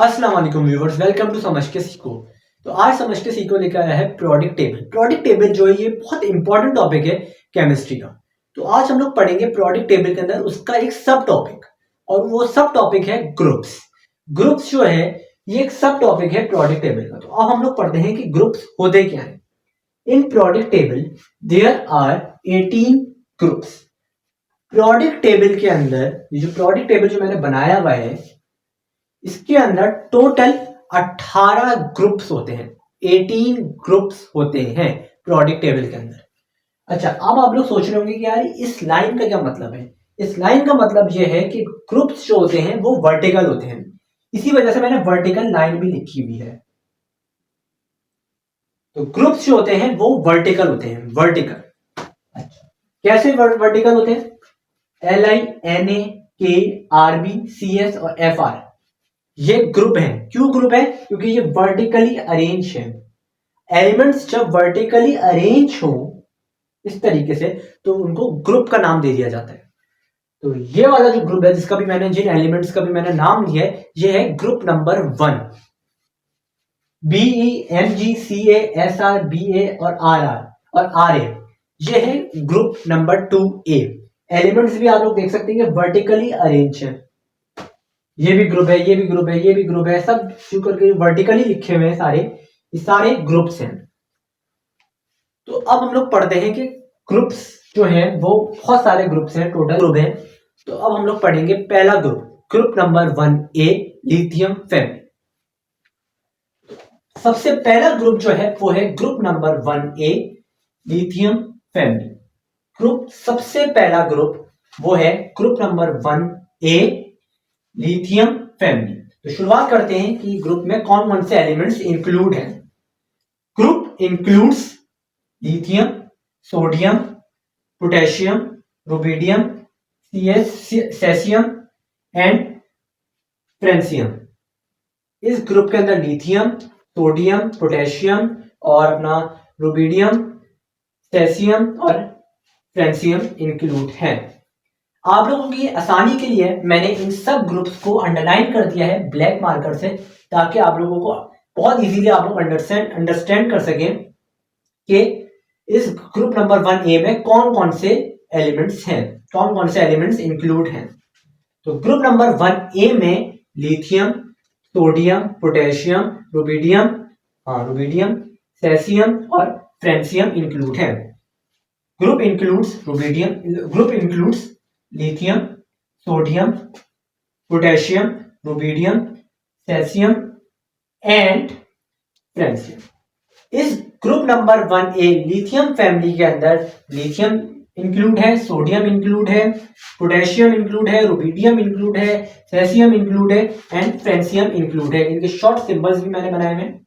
अस्सलाम वालेकुम viewers, welcome to समझ के सीखो। तो आज समझ के सीखो लेकर आया है प्रोडिक टेबल। प्रोडिक टेबल जो है ये बहुत इंपॉर्टेंट टॉपिक है केमिस्ट्री का। तो आज हम लोग पढ़ेंगे प्रोडिक टेबल के अंदर उसका एक सब टॉपिक, और वो सब टॉपिक है ग्रुप्स। ग्रुप्स जो है ये एक सब टॉपिक है प्रोडिक टेबल का। तो अब हम लोग पढ़ते हैं कि ग्रुप्स होते क्या है। In periodic table there are 18 groups. Periodic table के अंदर ये जो प्रोडिक टेबल जो मैंने बनाया हुआ है इसके अंदर टोटल 18 ग्रुप्स होते हैं। 18 ग्रुप्स होते हैं प्रोडिक टेबल के अंदर। अच्छा, अब आप लोग सोच रहे होंगे कि यार इस लाइन का क्या मतलब है। इस लाइन का मतलब यह है कि ग्रुप्स जो होते हैं वो वर्टिकल होते हैं, इसी वजह से मैंने वर्टिकल लाइन भी लिखी हुई है। तो ग्रुप्स जो होते हैं वो वर्टिकल होते हैं, वर्टिकल। अच्छा, कैसे वर्टिकल होते हैं? LINAKRBCS और FR ये ग्रुप है। क्यों ग्रुप है? क्योंकि ये वर्टिकली अरेंज है। एलिमेंट्स जब वर्टिकली अरेंज हो इस तरीके से तो उनको ग्रुप का नाम दे दिया जाता है। तो ये वाला जो ग्रुप है जिसका भी मैंने जिन एलिमेंट्स का भी मैंने नाम लिया है ये है ग्रुप नंबर 1। BEMGCASRBA और RA ये है ग्रुप नंबर 2A। एलिमेंट्स भी आप लोग देख सकते हैं वर्टिकली अरेंज है। ये भी ग्रुप है, ये भी ग्रुप है, ये भी ग्रुप है, सब शुरू करके वर्टिकली लिखे हुए हैं सारे, ये सारे ग्रुप्स हैं। तो अब हम लोग पढ़ते हैं कि ग्रुप्स जो हैं वो बहुत सारे ग्रुप्स हैं, टोटल ग्रुप हैं। तो अब हम लोग पढ़ेंगे पहला group, group number 1A lithium family. सबसे पहला ग्रुप जो है वो है group number 1A lithium family. Group सबसे पहला ग्रुप वो है group number 1A lithium family. तो शुरुआत करते हैं कि ग्रुप में कौन कौन से एलिमेंट्स इंक्लूड हैं। Group includes lithium, sodium, potassium, rubidium, caesium and francium. इस ग्रुप के अंदर लिथियम, सोडियम, पोटेशियम और अपना रुबिडियम, सेसियम और फ्रेंसियम इंक्लूड है। आप लोगों की आसानी के लिए मैंने इन सब ग्रुप्स को अंडरलाइन कर दिया है ब्लैक मार्कर से, ताकि आप लोगों को बहुत इजीली आप लोग अंडरस्टैंड कर सकें कि इस ग्रुप नंबर 1A में कौन कौन से एलिमेंट्स हैं, कौन कौन से एलिमेंट्स इंक्लूड हैं। तो ग्रुप नंबर 1A में lithium, sodium, potassium, rubidium, caesium और फ्रेंसियम इंक्लूड है। Group includes lithium, sodium, potassium, rubidium, caesium and francium. इस group number 1A lithium family के अंदर लिथियम इंक्लूड है, सोडियम इंक्लूड है, पोटेशियम इंक्लूड है, रुबिडियम इंक्लूड है, सेसियम इंक्लूड है एंड फ्रेंसियम इंक्लूड है। इनके शॉर्ट सिंबल्स भी मैंने बनाए हैं,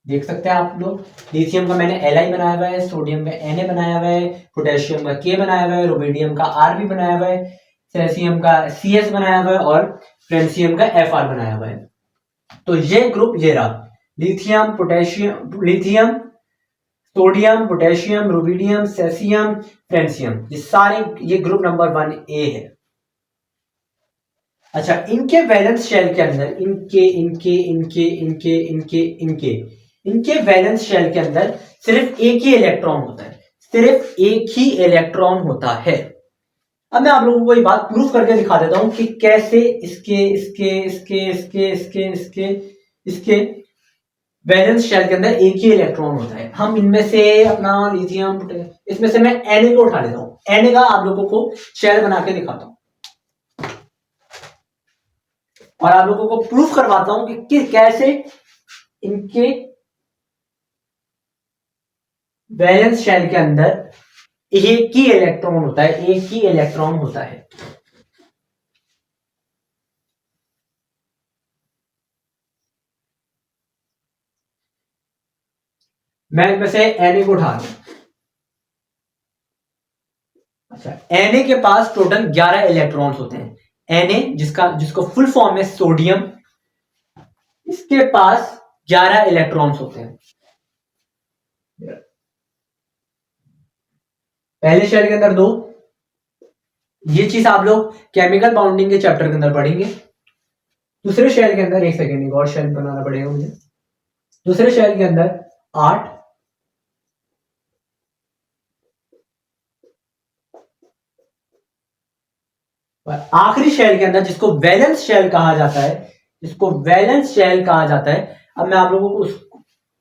देख सकते हैं आप लोग। लिथियम का मैंने Li बनाया हुआ है, सोडियम का Na बनाया हुआ है, पोटेशियम का K बनाया हुआ है, रुबिडियम का R भी बनाया हुआ है, सेसियम का CS बनाया हुआ है और फ्रेंसियम का FR बनाया हुआ है। तो ये ग्रुप ये रहा, lithium, sodium, potassium, rubidium, caesium, francium, ये सारे ये ग्रुप नंबर 1A है। अच्छा, इनके वैलेंस शेल के अंदर इनके वैलेंस शेल के अंदर सिर्फ एक ही इलेक्ट्रॉन होता है, सिर्फ एक ही इलेक्ट्रॉन होता है। अब मैं आप लोगों को ये बात प्रूफ करके दिखा देता हूं कि कैसे इसके वैलेंस शेल के अंदर एक ही इलेक्ट्रॉन होता है। हम इनमें से अपना लिथियम, इसमें से मैं Na को उठा लेता हूं। Na का आप लोगों को शेल बना के दिखाता हूं और आप लोगों को प्रूफ करवाता हूं कि कैसे इनके वैलेंस शेल के अंदर एक ही इलेक्ट्रॉन होता है, एक ही इलेक्ट्रॉन होता है। मैं इनमें से Na को उठा लूं। अच्छा, Na के पास टोटल 11 इलेक्ट्रॉन्स होते हैं। Na जिसको फुल फॉर्म है सोडियम, इसके पास 11 इलेक्ट्रॉन्स होते हैं। पहले शेल के अंदर 2, ये चीज आप लोग केमिकल बाउंडिंग के चैप्टर के अंदर पढ़ेंगे। दूसरे शेल के अंदर, एक सेकेंड, एक और शेल बनाना पड़ेगा मुझे। दूसरे शेल के अंदर 8, और आखिरी शेल के अंदर जिसको वैलेंस शेल कहा जाता है, जिसको वैलेंस शेल कहा जाता है, अब मैं आप लोगों को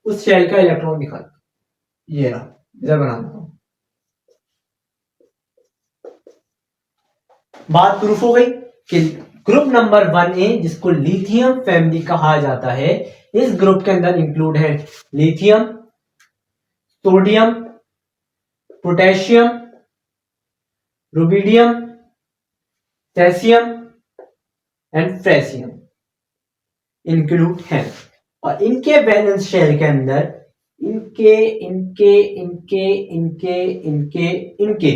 उस शेल का इलेक्ट्रॉन दिखाता हूं। ये रहा, इधर बना देता हूं। बात प्रूफ हो गई कि ग्रुप नंबर 1A जिसको लिथियम फैमिली कहा जाता है, इस ग्रुप के अंदर इंक्लूड है lithium, sodium, potassium, rubidium, caesium and francium include है। और इनके वैलेंस शेल के अंदर इनके इनके इनके इनके इनके इनके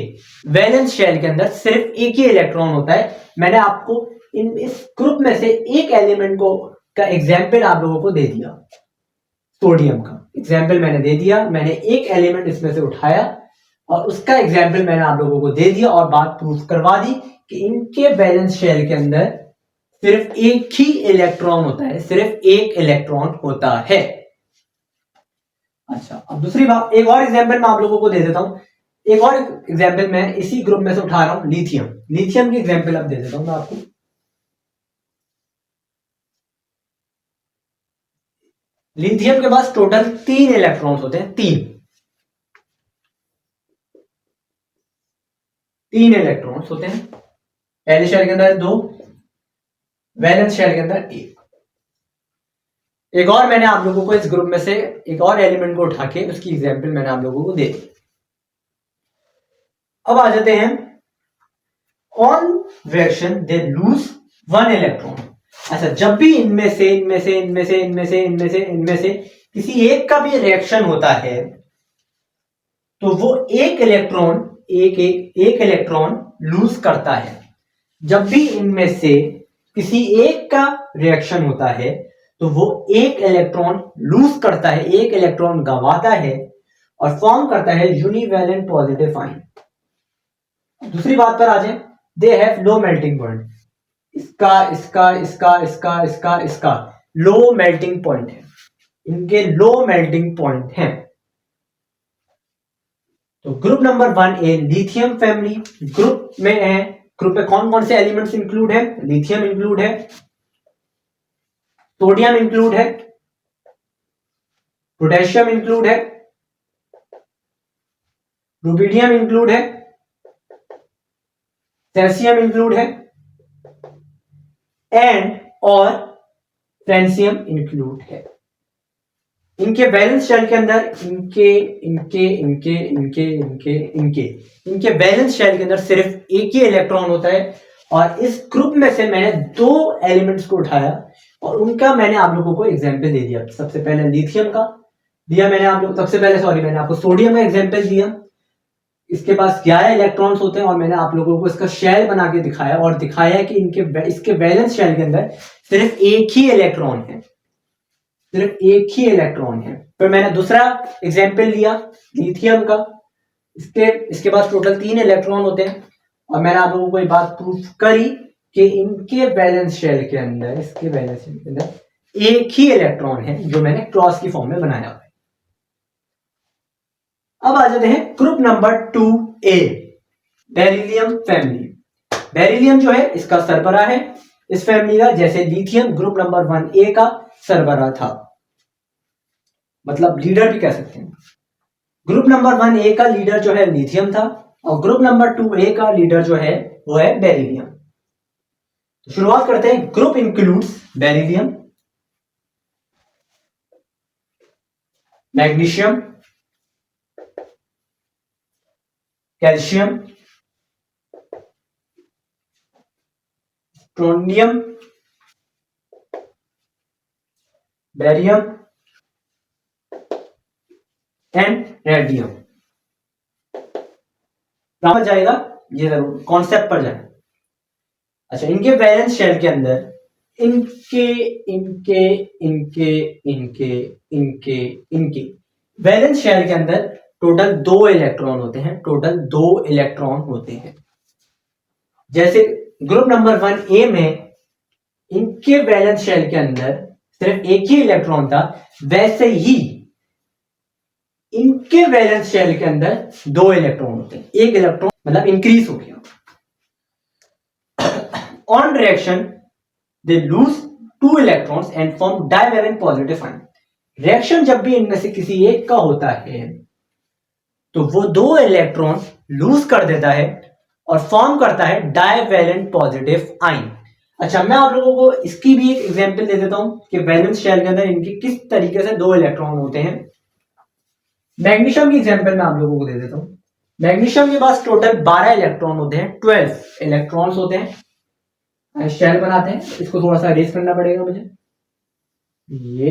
वैलेंस शेल के अंदर सिर्फ एक ही इलेक्ट्रॉन होता है। मैंने आपको इस ग्रुप में से एक एलिमेंट को का एग्जाम्पल आप लोगों को दे दिया, सोडियम का एग्जाम्पल मैंने दे दिया। मैंने एक एलिमेंट इसमें से उठाया और उसका एग्जाम्पल मैंने आप लोगों को दे दिया और बात प्रूफ करवा दी कि इनके वैलेंस शेल के अंदर सिर्फ एक ही इलेक्ट्रॉन होता है, सिर्फ एक इलेक्ट्रॉन होता है। अच्छा, अब दूसरी बात, एक और एग्जाम्पल मैं आप लोगों को दे देता हूं। एक और एग्जाम्पल मैं इसी ग्रुप में से उठा रहा हूं, लिथियम। लिथियम की एग्जाम्पल अब दे देता हूं मैं आपको। लिथियम के पास टोटल 3 इलेक्ट्रॉन्स होते हैं, 3 इलेक्ट्रॉन्स होते हैं। पहले शेल के अंदर 2, वैलेंस शेल के अंदर 1। एक और मैंने आप लोगों को इस ग्रुप में से एक और एलिमेंट को उठा के उसकी एग्जाम्पल मैंने आप लोगों को दे दी। अब आ जाते हैं on reaction they lose 1 electron. अच्छा, जब भी इनमें से किसी एक का भी रिएक्शन होता है तो वो एक इलेक्ट्रॉन लूज करता है। जब भी इनमें से किसी एक का रिएक्शन होता है तो वो एक इलेक्ट्रॉन लूज करता है, एक इलेक्ट्रॉन गंवाता है और फॉर्म करता है यूनिवैलेंट पॉजिटिव आयन। दूसरी बात पर आ जाए, they have low melting point. इसका लो मेल्टिंग पॉइंट है, इनके लो मेल्टिंग पॉइंट हैं। तो group number 1A lithium family group में है। ग्रुप में कौन कौन से एलिमेंट्स इंक्लूड है? लिथियम इंक्लूड है, सोडियम इंक्लूड है, पोटेशियम इंक्लूड है, रुबिडियम इंक्लूड है, सेसियम इंक्लूड है एंड और फ्रेंसियम इंक्लूड है। इनके वैलेंस शेल के अंदर इनके वैलेंस शेल के अंदर सिर्फ एक ही इलेक्ट्रॉन होता है। और इस ग्रुप में से मैंने 2 एलिमेंट्स को उठाया और उनका मैंने आप लोगों को एग्जाम्पल दे दिया। सबसे पहले लिथियम का दिया मैंने आप लोग, मैंने आपको सोडियम का एग्जाम्पल दिया। इसके पास 11 इलेक्ट्रॉन्स होते हैं और मैंने आप लोगों को इसका शेल बना के दिखाया और दिखाया कि इसके वैलेंस शेल के अंदर सिर्फ एक ही इलेक्ट्रॉन है, सिर्फ एक ही इलेक्ट्रॉन है। फिर मैंने दूसरा एग्जाम्पल लिया लिथियम का। इसके पास टोटल 3 इलेक्ट्रॉन होते हैं और मैंने आप लोगों को ये बात प्रूफ करी कि इनके वैलेंस शेल के अंदर, इसके वैलेंस शेल के अंदर एक ही इलेक्ट्रॉन है जो मैंने क्रॉस की फॉर्म में बनाया हुआ है। अब आ जाते हैं group number 2A beryllium family. Beryllium जो है इसका सरबराह है इस फैमिली का, जैसे लिथियम ग्रुप नंबर 1A का सरबराह था, मतलब लीडर भी कह सकते हैं। ग्रुप नंबर 1A का लीडर जो है लिथियम था और ग्रुप नंबर 2A का लीडर जो है वो है बेरिलियम। तो शुरुआत करते हैं। Group includes beryllium, magnesium, calcium, strontium, barium and radium. समझ जाएगा, ये जरूर कॉन्सेप्ट पर जाए। अच्छा, इनके वैलेंस शेल के अंदर इनके इनके इनके इनके इनके इनके वैलेंस शेल के अंदर टोटल 2 इलेक्ट्रॉन होते हैं, टोटल 2 इलेक्ट्रॉन होते हैं। जैसे ग्रुप नंबर 1A में इनके वैलेंस शेल के अंदर सिर्फ एक ही इलेक्ट्रॉन था, वैसे ही इनके वैलेंस शेल के अंदर 2 इलेक्ट्रॉन होते हैं। एक इलेक्ट्रॉन मतलब इंक्रीज हो गया। On reaction they lose 2 electrons and form divalent positive ion. Reaction जब भी इनमें से किसी एक का होता है तो वो 2 इलेक्ट्रॉन लूज कर देता है और फॉर्म करता है डाइवैलेंट पॉजिटिव आयन। अच्छा, मैं आप लोगों को इसकी भी एक एग्जांपल दे देता हूं कि वैलेंस शेल के अंदर इनके किस तरीके से 2 इलेक्ट्रॉन होते हैं। मैग्नीशियम की एग्जांपल मैं आप लोगों को दे देता हूं। मैग्नीशियम के पास टोटल 12 इलेक्ट्रॉन होते हैं, 12 इलेक्ट्रॉन्स होते हैं। शेल बनाते हैं, इसको थोड़ा सा अरेंज करना पड़ेगा मुझे। ये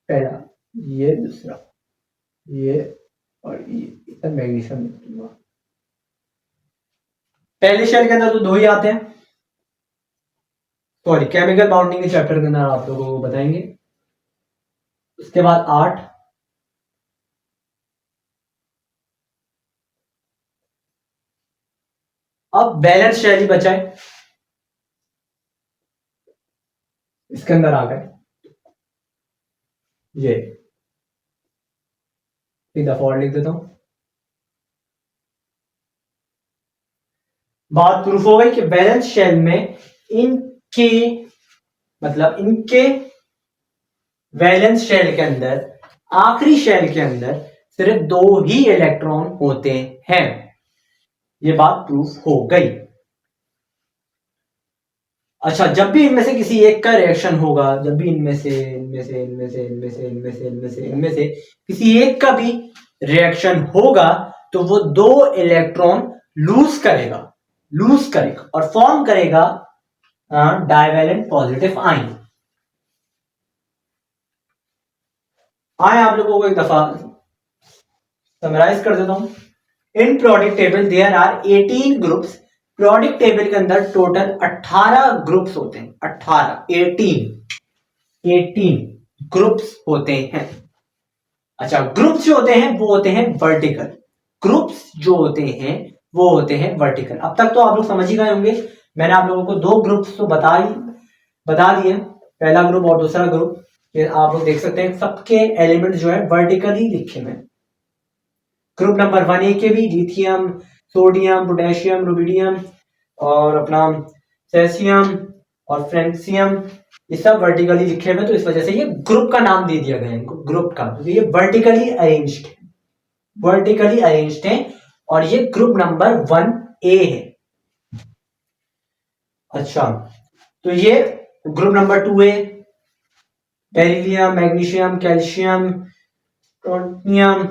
पहला, ये दूसरा, ये और ये मैग्नीशियम। पहले शेल के अंदर तो 2 ही आते हैं, सॉरी केमिकल बाउंडिंग के चैप्टर के अंदर आप लोगों को बताएंगे। उसके बाद 8, अब बैलेंस शेल ही बचा है, इसके अंदर आ गए ये, एक दफा और लिख देता हूं। बात प्रूफ हो गई कि बैलेंस शेल में इनके मतलब इनके वैलेंस शेल के अंदर, आखिरी शेल के अंदर सिर्फ 2 ही इलेक्ट्रॉन होते हैं। ये बात प्रूफ हो गई। अच्छा, जब भी इनमें से किसी एक का रिएक्शन होगा, जब भी इनमें से किसी एक का भी रिएक्शन होगा तो वो 2 इलेक्ट्रॉन लूज करेगा और फॉर्म करेगा डाइवैलेंट पॉजिटिव आयन। आए आप लोगों को एक दफा समराइज कर देता हूं। In periodic table there are 18 groups. Periodic table के अंदर टोटल 18 ग्रुप्स होते हैं। 18 ग्रुप्स होते हैं। अच्छा, ग्रुप्स जो होते हैं वो होते हैं वर्टिकल। ग्रुप्स जो होते हैं वो होते हैं वर्टिकल। अब तक तो आप लोग समझ ही गए होंगे। मैंने आप लोगों को 2 ग्रुप्स तो बता दिए, पहला ग्रुप और दूसरा ग्रुप। आप लोग देख सकते हैं सबके एलिमेंट जो है वर्टिकली लिखे हुए। ग्रुप नंबर 1A के भी लिथियम, सोडियम, पोटेशियम, रुबिडियम और अपना सेसियम और फ्रेंसियम, ये सब वर्टिकली लिखे हुए, तो इस वजह से ये ग्रुप का नाम दे दिया गया है इनको, ग्रुप का। तो ये वर्टिकली अरेंज्ड है और ये ग्रुप नंबर 1A है। अच्छा, तो ये group number 2A, beryllium, magnesium, calcium, strontium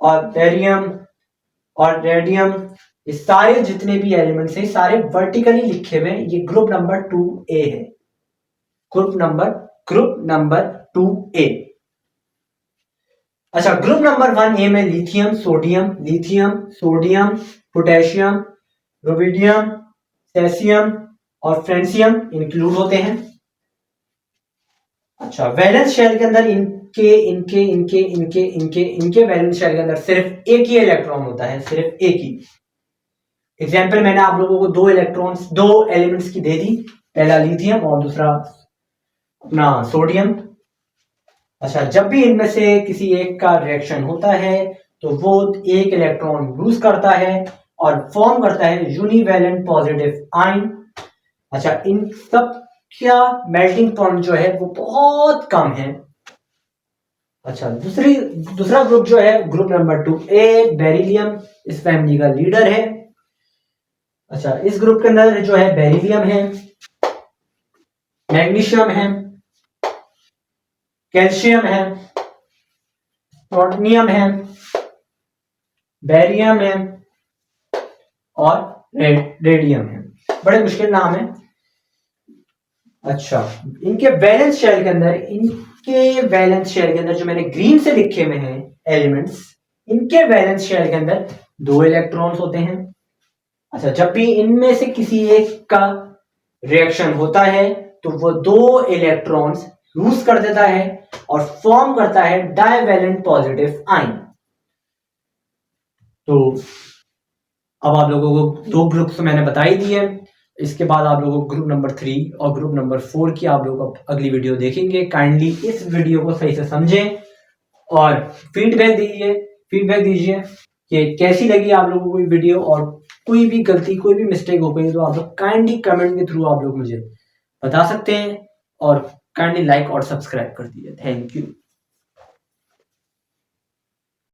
और बेरियम और रेडियम, ये सारे जितने भी एलिमेंट्स हैं सारे वर्टिकली लिखे हुए हैं। ये ग्रुप नंबर 2A है। Group number 2A। अच्छा, ग्रुप नंबर 1A में lithium, sodium, potassium, rubidium, caesium और फ्रेंसियम इंक्लूड होते हैं। अच्छा, वैलेंस शेल के अंदर इनके वैलेंस शेल के अंदर सिर्फ एक ही इलेक्ट्रॉन होता है, सिर्फ एक ही। एग्जाम्पल मैंने आप लोगों को 2 एलिमेंट्स की दे दी, पहला लिथियम और दूसरा अपना सोडियम। अच्छा, जब भी इनमें से किसी एक का रिएक्शन होता है तो वो एक इलेक्ट्रॉन लूज करता है और फॉर्म करता है यूनिवैलेंट पॉजिटिव आयन। अच्छा, इन सब क्या मेल्टिंग पॉइंट जो है वो बहुत कम है। अच्छा, दूसरा ग्रुप जो है ग्रुप नंबर 2A, बेरिलियम इस फैमिली का लीडर है। अच्छा, इस ग्रुप के अंदर जो है बेरिलियम है, मैग्नीशियम है, कैल्शियम है, स्ट्रोंटियम है, बेरियम है और रेडियम है। बड़े मुश्किल नाम है। अच्छा, इनके वैलेंस शेल के अंदर जो मैंने ग्रीन से लिखे हुए हैं एलिमेंट्स, इनके वैलेंस शेल के अंदर 2 इलेक्ट्रॉन्स होते हैं। अच्छा, जब भी इनमें से किसी एक का रिएक्शन होता है तो वो 2 इलेक्ट्रॉन्स लूज कर देता है और फॉर्म करता है डाइवैलेंट पॉजिटिव आयन। तो अब आप लोगों को 2 ग्रुप्स मैंने बता ही दिए। इसके बाद आप लोगों को ग्रुप नंबर 3 और ग्रुप नंबर 4 की आप लोगों को अगली वीडियो देखेंगे। काइंडली इस वीडियो को सही से समझें और फीडबैक दीजिए कि कैसी लगी आप लोगों को ये वीडियो, और कोई भी गलती कोई भी मिस्टेक हो गई तो आप लोग काइंडली कमेंट के थ्रू आप लोग मुझे बता सकते हैं, और काइंडली लाइक और सब्सक्राइब कर दीजिए। Thank you.